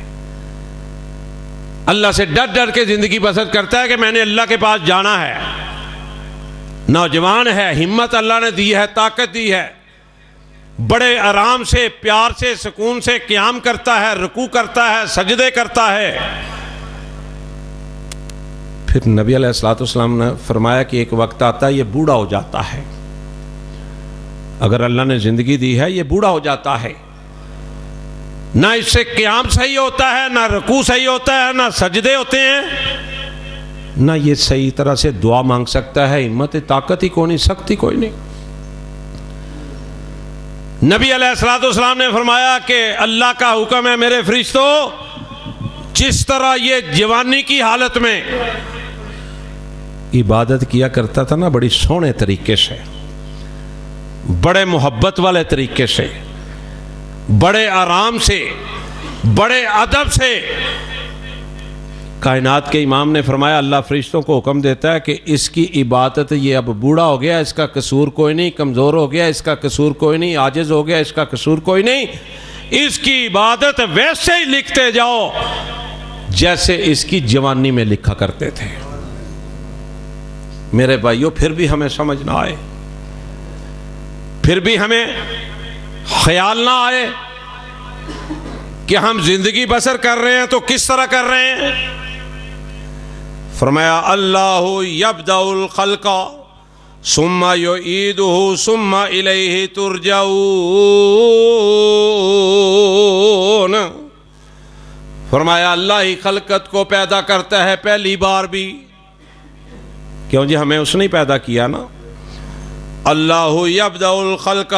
اللہ سے ڈر کے زندگی بسر کرتا ہے کہ میں نے اللہ کے پاس جانا ہے، نوجوان ہے، ہمت اللہ نے دی ہے، طاقت دی ہے، بڑے آرام سے، پیار سے، سکون سے قیام کرتا ہے، رکوع کرتا ہے، سجدے کرتا ہے۔ پھر نبی علیہ السلام نے فرمایا کہ ایک وقت آتا ہے یہ بوڑھا ہو جاتا ہے، اگر اللہ نے زندگی دی ہے یہ بوڑھا ہو جاتا ہے، نہ اس سے قیام صحیح ہوتا ہے، نہ رکوع صحیح ہوتا ہے، نہ سجدے ہوتے ہیں، نہ یہ صحیح طرح سے دعا مانگ سکتا ہے، ہمت طاقت ہی کوئی نہیں، سختی کوئی نہیں۔ نبی علیہ السلام نے فرمایا کہ اللہ کا حکم ہے میرے فرشتوں، جس طرح یہ جوانی کی حالت میں عبادت کیا کرتا تھا نا، بڑی سونے طریقے سے، بڑے محبت والے طریقے سے، بڑے آرام سے، بڑے ادب سے، کائنات کے امام نے فرمایا اللہ فرشتوں کو حکم دیتا ہے کہ اس کی عبادت، یہ اب بوڑھا ہو گیا، اس کا قصور کوئی نہیں، کمزور ہو گیا اس کا قصور کوئی نہیں، عاجز ہو گیا اس کا قصور کوئی نہیں، اس کی عبادت ویسے ہی لکھتے جاؤ جیسے اس کی جوانی میں لکھا کرتے تھے۔ میرے بھائیوں، پھر بھی ہمیں سمجھ نہ آئے، پھر بھی ہمیں خیال نہ آئے کہ ہم زندگی بسر کر رہے ہیں تو کس طرح کر رہے ہیں؟ فرمایا اللہ یبدأ الخلق ثم یعیدہ ثم الیہ ترجعون۔ فرمایا اللہ ہی خلقت کو پیدا کرتا ہے پہلی بار بھی، کیوں جی ہمیں اس نے پیدا کیا نا۔ اللہ یبدأ الخلق،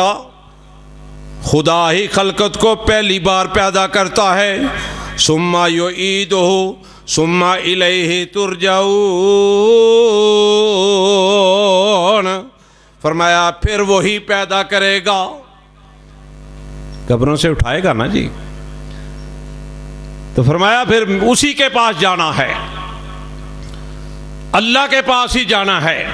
خدا ہی خلقت کو پہلی بار پیدا کرتا ہے، ثم یعیدہ ثم الیہ ترجعون، فرمایا پھر وہی پیدا کرے گا، قبروں سے اٹھائے گا نا جی، تو فرمایا پھر اسی کے پاس جانا ہے، اللہ کے پاس ہی جانا ہے۔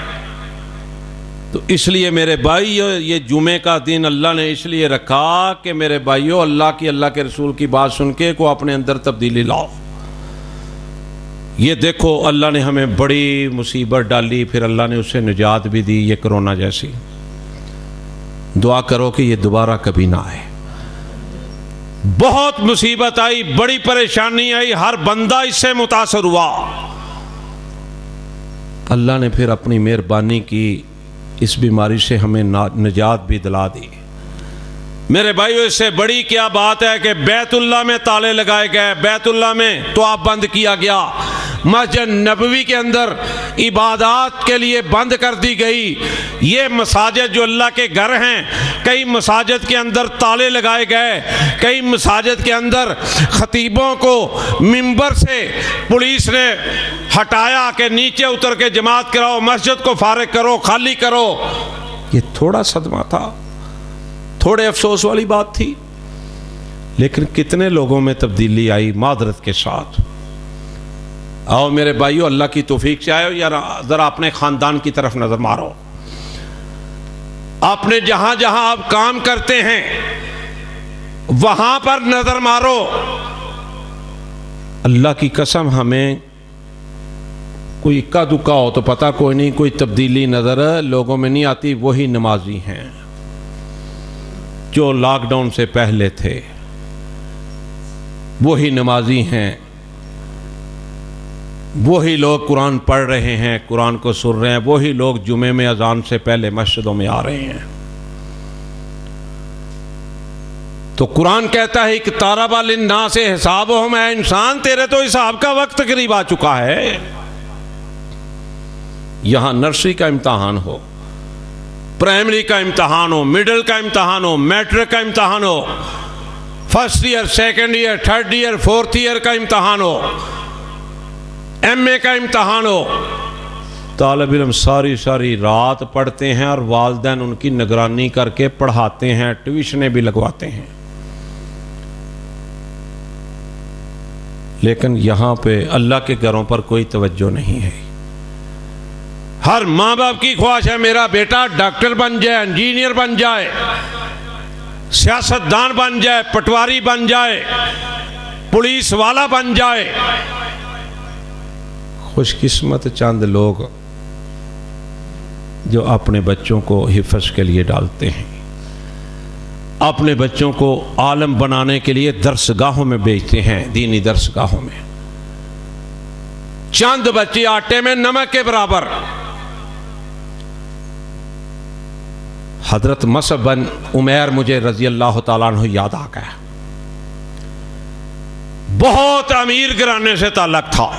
تو اس لیے میرے بھائیو، یہ جمعے کا دن اللہ نے اس لیے رکھا کہ میرے بھائیو اللہ کے رسول کی بات سن کے کو اپنے اندر تبدیلی لاؤ۔ یہ دیکھو اللہ نے ہمیں بڑی مصیبت ڈالی، پھر اللہ نے اس سے نجات بھی دی، یہ کرونا جیسی۔ دعا کرو کہ یہ دوبارہ کبھی نہ آئے۔ بہت مصیبت آئی، بڑی پریشانی آئی، ہر بندہ اس سے متاثر ہوا، اللہ نے پھر اپنی مہربانی کی، اس بیماری سے ہمیں نجات بھی دلا دی۔ میرے بھائیو، اس سے بڑی کیا بات ہے کہ بیت اللہ میں تالے لگائے گئے، بیت اللہ میں طواف بند کیا گیا، مسجد نبوی کے اندر عبادات کے لیے بند کر دی گئی. یہ مساجد جو اللہ کے گھر ہیں، کئی مساجد کے اندر تالے لگائے گئے، کئی مساجد کے اندر خطیبوں کو منبر سے پولیس نے ہٹایا کہ نیچے اتر کے جماعت کراؤ، مسجد کو فارغ کرو، خالی کرو. یہ تھوڑا صدمہ تھا، تھوڑے افسوس والی بات تھی، لیکن کتنے لوگوں میں تبدیلی آئی معذرت کے ساتھ. آؤ میرے بھائیو، اللہ کی توفیق سے آئے یا ذرا اپنے خاندان کی طرف نظر مارو. اپنے جہاں جہاں آپ کام کرتے ہیں وہاں پر نظر مارو. اللہ کی قسم ہمیں کوئی اکا دکا ہو تو پتہ کوئی نہیں، کوئی تبدیلی نظر لوگوں میں نہیں آتی. وہی نمازی ہیں جو لاک ڈاؤن سے پہلے تھے، وہی نمازی ہیں، وہی لوگ قرآن پڑھ رہے ہیں، قرآن کو سن رہے ہیں، وہی لوگ جمعے میں اذان سے پہلے مسجدوں میں آ رہے ہیں. تو قرآن کہتا ہے کہ اقترب للناس حسابہم، اے انسان تیرے تو حساب کا وقت قریب آ چکا ہے. یہاں نرسری کا امتحان ہو، پرائمری کا امتحان ہو، مڈل کا امتحان ہو، میٹرک کا امتحان ہو، first year, second year, third year, fourth year کا امتحان ہو، ایم اے کا امتحان ہو، طالب علم ساری رات پڑھتے ہیں اور والدین ان کی نگرانی کر کے پڑھاتے ہیں، ٹیوشنیں بھی لگواتے ہیں. لیکن یہاں پہ اللہ کے گھروں پر کوئی توجہ نہیں ہے. ہر ماں باپ کی خواہش ہے میرا بیٹا ڈاکٹر بن جائے، انجینئر بن جائے، سیاستدان بن جائے، پٹواری بن جائے، پولیس والا بن جائے. خوش قسمت چند لوگ جو اپنے بچوں کو حفظ کے لیے ڈالتے ہیں، اپنے بچوں کو عالم بنانے کے لیے درسگاہوں میں بھیجتے ہیں، دینی درسگاہوں میں. چند بچے آٹے میں نمک کے برابر. حضرت مصعب بن عمیر مجھے رضی اللہ تعالیٰ عنہ یاد آ گیا. بہت امیر گھرانے سے تعلق تھا،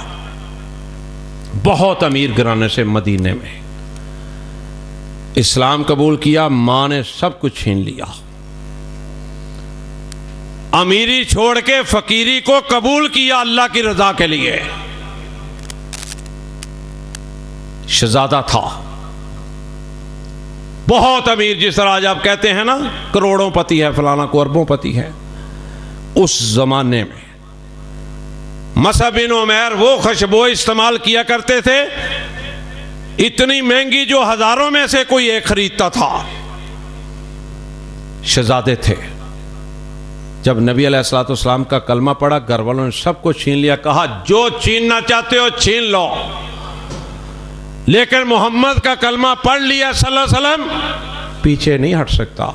بہت امیر گھرانے سے. مدینے میں اسلام قبول کیا، ماں نے سب کچھ چھین لیا. امیری چھوڑ کے فقیری کو قبول کیا اللہ کی رضا کے لیے. شہزادہ تھا، بہت امیر، جس طرح آج آپ کہتے ہیں نا کروڑوں پتی ہے فلانا کو اربوں پتی ہے. اس زمانے میں مصعب بن عمیر وہ خوشبو استعمال کیا کرتے تھے اتنی مہنگی جو ہزاروں میں سے کوئی ایک خریدتا تھا. شہزادے تھے. جب نبی علیہ الصلوۃ والسلام کا کلمہ پڑھا، گھر والوں نے سب کو چھین لیا. کہا جو چھیننا چاہتے ہو چھین لو، لیکن محمد کا کلمہ پڑھ لیا صلی اللہ علیہ وسلم، پیچھے نہیں ہٹ سکتا.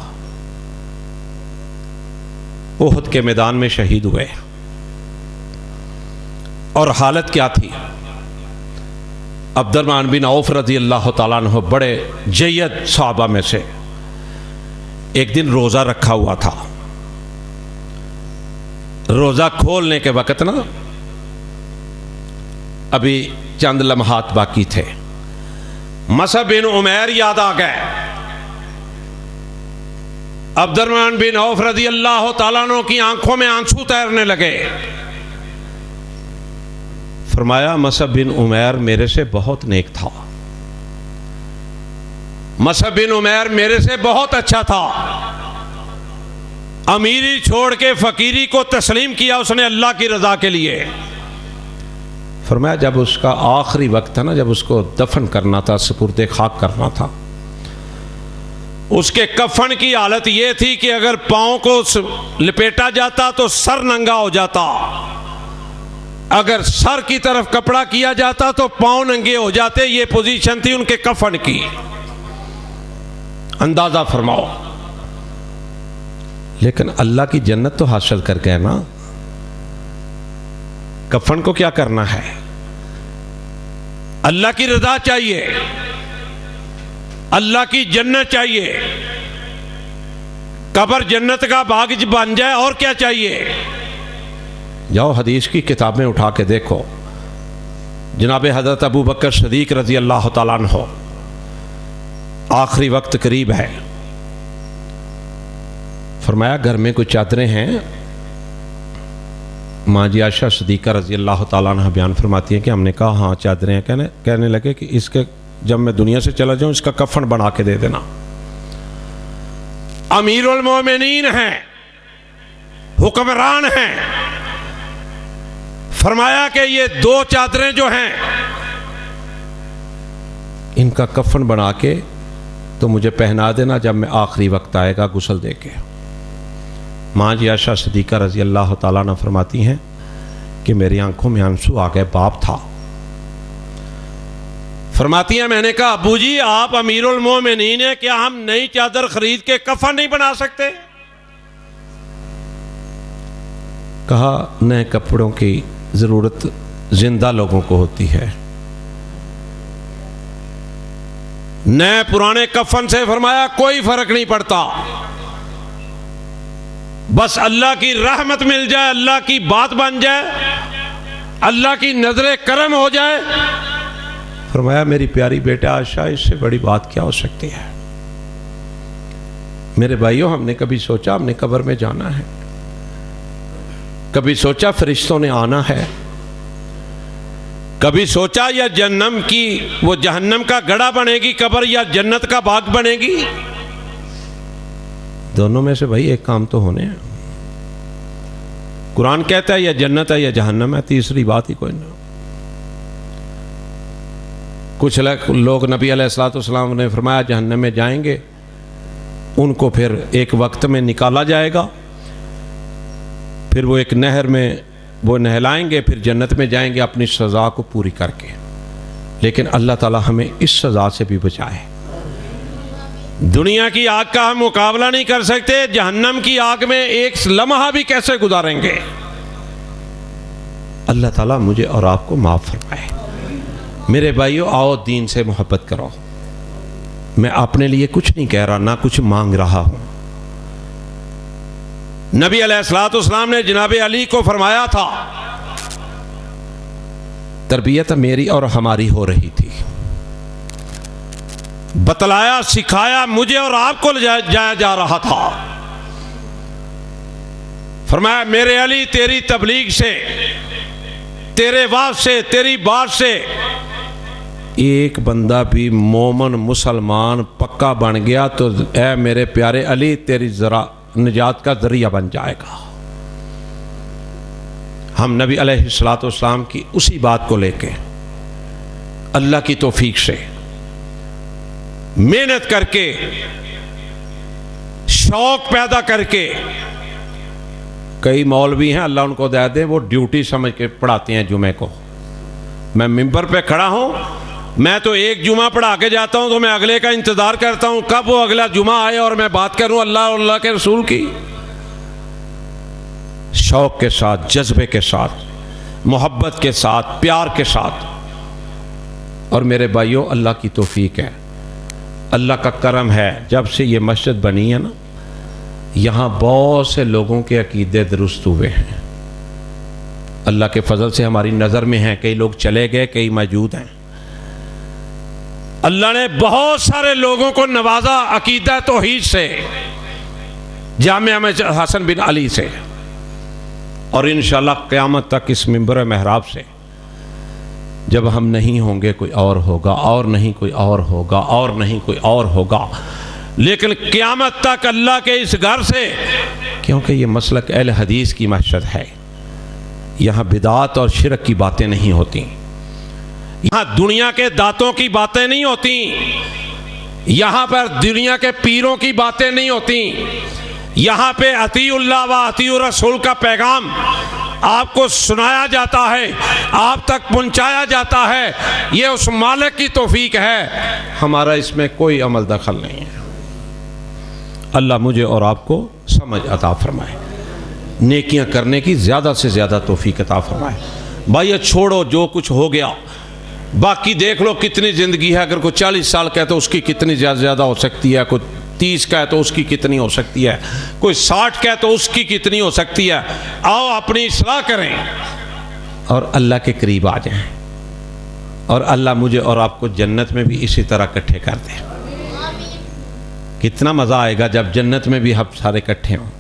احد کے میدان میں شہید ہوئے. اور حالت کیا تھی؟ عبد الرحمن بن عوف رضی اللہ تعالیٰ عنہ بڑے جید صحابہ میں سے، ایک دن روزہ رکھا ہوا تھا. روزہ کھولنے کے وقت نا ابھی چند لمحات باقی تھے. مصعب بن عمیر یاد آ گئے. عبد الرحمن بن عوف رضی اللہ تعالیٰ عنہ کی آنکھوں میں آنسو تیرنے لگے. فرمایا مصعب بن عمیر میرے سے بہت نیک تھا، مصعب بن عمیر میرے سے بہت اچھا تھا، امیری چھوڑ کے فقیری کو تسلیم کیا اس نے اللہ کی رضا کے لیے. فرمایا جب اس کا آخری وقت تھا نا، جب اس کو دفن کرنا تھا، سپرد خاک کرنا تھا، اس کے کفن کی حالت یہ تھی کہ اگر پاؤں کو لپیٹا جاتا تو سر ننگا ہو جاتا، اگر سر کی طرف کپڑا کیا جاتا تو پاؤں ننگے ہو جاتے. یہ پوزیشن تھی ان کے کفن کی. اندازہ فرماؤ. لیکن اللہ کی جنت تو حاصل کر گئے نا، کفن کو کیا کرنا ہے؟ اللہ کی رضا چاہیے، اللہ کی جنت چاہیے، قبر جنت کا باغ بن جائے. اور کیا چاہیے؟ جاؤ حدیث کی کتابیں اٹھا کے دیکھو. جناب حضرت ابو بکر صدیق رضی اللہ تعالیٰ عنہ، آخری وقت قریب ہے، فرمایا گھر میں کوئی چادریں ہیں؟ ماں جی عائشہ صدیقہ رضی اللہ تعالیٰ عنہ بیان فرماتی ہیں کہ ہم نے کہا ہاں چادریں ہیں۔ کہنے لگے کہ اس کے جب میں دنیا سے چلا جاؤں اس کا کفن بنا کے دے دینا۔ امیر المومنین ہیں، حکمران ہیں، فرمایا کہ یہ 2 چادریں جو ہیں ان کا کفن بنا کے تو مجھے پہنا دینا جب میں آخری وقت آئے گا غسل دے کے۔ ماں جی عائشہ صدیقہ رضی اللہ تعالیٰ عنہ فرماتی ہیں کہ میری آنکھوں میں آنسو آ گئے، باپ تھا۔ فرماتی ہیں میں نے کہا ابو جی آپ امیر المومنین ہیں، کیا ہم نئی چادر خرید کے کفن نہیں بنا سکتے؟ کہا نئے کپڑوں کی ضرورت زندہ لوگوں کو ہوتی ہے، نئے پرانے کفن سے فرمایا کوئی فرق نہیں پڑتا، بس اللہ کی رحمت مل جائے، اللہ کی بات بن جائے، اللہ کی نظر کرم ہو جائے۔ فرمایا میری پیاری بیٹا عائشہ اس سے بڑی بات کیا ہو سکتی ہے؟ میرے بھائیوں ہم نے کبھی سوچا ہم نے قبر میں جانا ہے؟ کبھی سوچا فرشتوں نے آنا ہے؟ کبھی سوچا یا جہنم کا گڑھا بنے گی قبر یا جنت کا باغ بنے گی؟ دونوں میں سے بھائی ایک کام تو ہونے ہیں۔ قرآن کہتا ہے یا جنت ہے یا جہنم ہے، تیسری بات ہی کوئی نہ۔ کچھ لوگ نبی علیہ الصلوۃ والسلام نے فرمایا جہنم میں جائیں گے، ان کو پھر ایک وقت میں نکالا جائے گا، پھر وہ ایک نہر میں وہ نہلائیں گے، پھر جنت میں جائیں گے اپنی سزا کو پوری کر کے۔ لیکن اللہ تعالی ہمیں اس سزا سے بھی بچائے۔ دنیا کی آگ کا ہم مقابلہ نہیں کر سکتے، جہنم کی آگ میں ایک لمحہ بھی کیسے گزاریں گے؟ اللہ تعالیٰ مجھے اور آپ کو معاف فرمائے۔ میرے بھائیو آؤ دین سے محبت کرو۔ میں اپنے لیے کچھ نہیں کہہ رہا، نہ کچھ مانگ رہا ہوں۔ نبی علیہ الصلوۃ والسلام نے جناب علی کو فرمایا تھا، تربیت میری اور ہماری ہو رہی تھی، بتلایا سکھایا مجھے اور آپ کو جایا جا رہا تھا۔ فرمایا میرے علی تیری تبلیغ سے، تیرے واز سے، تیری بات سے ایک بندہ بھی مومن مسلمان پکا بن گیا تو اے میرے پیارے علی تیری نجات کا ذریعہ بن جائے گا۔ ہم نبی علیہ الصلوۃ والسلام کی اسی بات کو لے کے اللہ کی توفیق سے محنت کر کے، شوق پیدا کر کے، کئی مولوی ہیں اللہ ان کو دے دیں وہ ڈیوٹی سمجھ کے پڑھاتے ہیں جمعے کو۔ میں ممبر پہ کھڑا ہوں، میں تو ایک جمعہ پڑھا کے جاتا ہوں تو میں اگلے کا انتظار کرتا ہوں کب وہ اگلا جمعہ آئے اور میں بات کروں اللہ اور اللہ کے رسول کی۔ شوق کے ساتھ، جذبے کے ساتھ، محبت کے ساتھ، پیار کے ساتھ۔ اور میرے بھائیوں اللہ کی توفیق ہے، اللہ کا کرم ہے، جب سے یہ مسجد بنی ہے نا یہاں بہت سے لوگوں کے عقیدے درست ہوئے ہیں۔ اللہ کے فضل سے ہماری نظر میں ہیں، کئی لوگ چلے گئے، کئی موجود ہیں۔ اللہ نے بہت سارے لوگوں کو نوازا عقیدہ توحید سے، جامعہ میں حسن بن علی سے، اور انشاءاللہ قیامت تک اس منبر محراب سے جب ہم نہیں ہوں گے کوئی اور ہوگا، اور نہیں کوئی اور ہوگا، اور نہیں کوئی اور ہوگا، لیکن قیامت تک اللہ کے اس گھر سے، کیونکہ یہ مسلک اہل حدیث کی مسجد ہے، یہاں بدعات اور شرک کی باتیں نہیں ہوتی، یہاں دنیا کے داتوں کی باتیں نہیں ہوتی، یہاں پر دنیا کے پیروں کی باتیں نہیں ہوتی، یہاں پہ اطیع اللہ و اطیع الرسول کا پیغام آپ کو سنایا جاتا ہے، آپ تک پہنچایا جاتا ہے۔ یہ اس مالک کی توفیق ہے، ہمارا اس میں کوئی عمل دخل نہیں ہے۔ اللہ مجھے اور آپ کو سمجھ عطا فرمائے، نیکیاں کرنے کی زیادہ سے زیادہ توفیق عطا فرمائے۔ بھائی چھوڑو جو کچھ ہو گیا، باقی دیکھ لو کتنی زندگی ہے، اگر کوئی 40 سال کا ہے تو اس کی کتنی زیادہ ہو سکتی ہے، کوئی 30 کا ہے تو اس کی کتنی ہو سکتی ہے، کوئی 60 کا ہے تو اس کی کتنی ہو سکتی ہے۔ آؤ اپنی اصلاح کریں اور اللہ کے قریب آ جائیں۔ اور اللہ مجھے اور آپ کو جنت میں بھی اسی طرح اکٹھے کر دے۔ کتنا مزہ آئے گا جب جنت میں بھی ہم سارے اکٹھے ہوں۔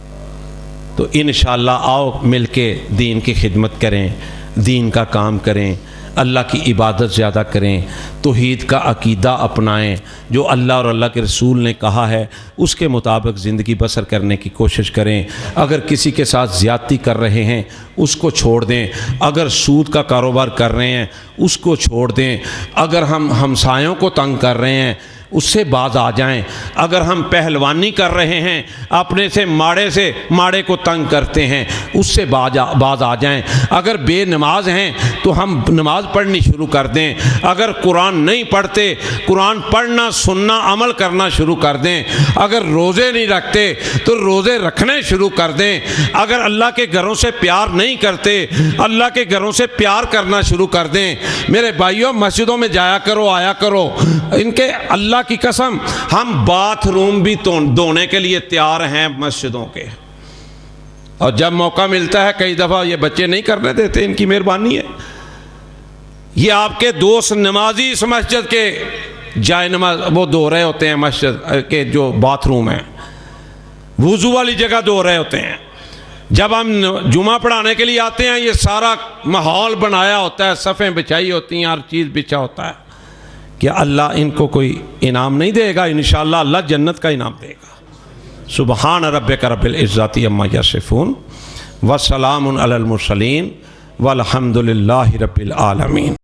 تو انشاءاللہ آؤ مل کے دین کی خدمت کریں، دین کا کام کریں، اللہ کی عبادت زیادہ کریں، توحید کا عقیدہ اپنائیں، جو اللہ اور اللہ کے رسول نے کہا ہے اس کے مطابق زندگی بسر کرنے کی کوشش کریں۔ اگر کسی کے ساتھ زیادتی کر رہے ہیں اس کو چھوڑ دیں، اگر سود کا کاروبار کر رہے ہیں اس کو چھوڑ دیں، اگر ہم ہمسایوں کو تنگ کر رہے ہیں اس سے باز آ جائیں، اگر ہم پہلوانی کر رہے ہیں اپنے سے ماڑے کو تنگ کرتے ہیں اس سے باز آ جائیں، اگر بے نماز ہیں تو ہم نماز پڑھنی شروع کر دیں، اگر قرآن نہیں پڑھتے قرآن پڑھنا سننا عمل کرنا شروع کر دیں، اگر روزے نہیں رکھتے تو روزے رکھنے شروع کر دیں، اگر اللہ کے گھروں سے پیار نہیں کرتے اللہ کے گھروں سے پیار کرنا شروع کر دیں۔ میرے بھائیوں مسجدوں میں جایا کرو آیا کرو، ان کے اللہ کی قسم ہم باتھ روم بھی دھونے کے لیے تیار ہیں مسجدوں کے، اور جب موقع ملتا ہے کئی دفعہ یہ بچے نہیں کرنے دیتے، ان کی مہربانی ہے۔ یہ آپ کے دوست نمازی اس مسجد کے جائے نماز وہ دھو رہے ہوتے ہیں، مسجد کے جو باتھ روم ہیں وضو والی جگہ دھو رہے ہوتے ہیں۔ جب ہم جمعہ پڑھانے کے لیے آتے ہیں یہ سارا ماحول بنایا ہوتا ہے، صفیں بچھائی ہوتی ہیں، ہر چیز بچھا ہوتا ہے۔ کیا اللہ ان کو کوئی انعام نہیں دے گا؟ انشاءاللہ اللہ جنت کا انعام دے گا۔ سبحان ربک رب العزت عما یصفون وسلام علی المرسلین والحمد للہ رب العالمین۔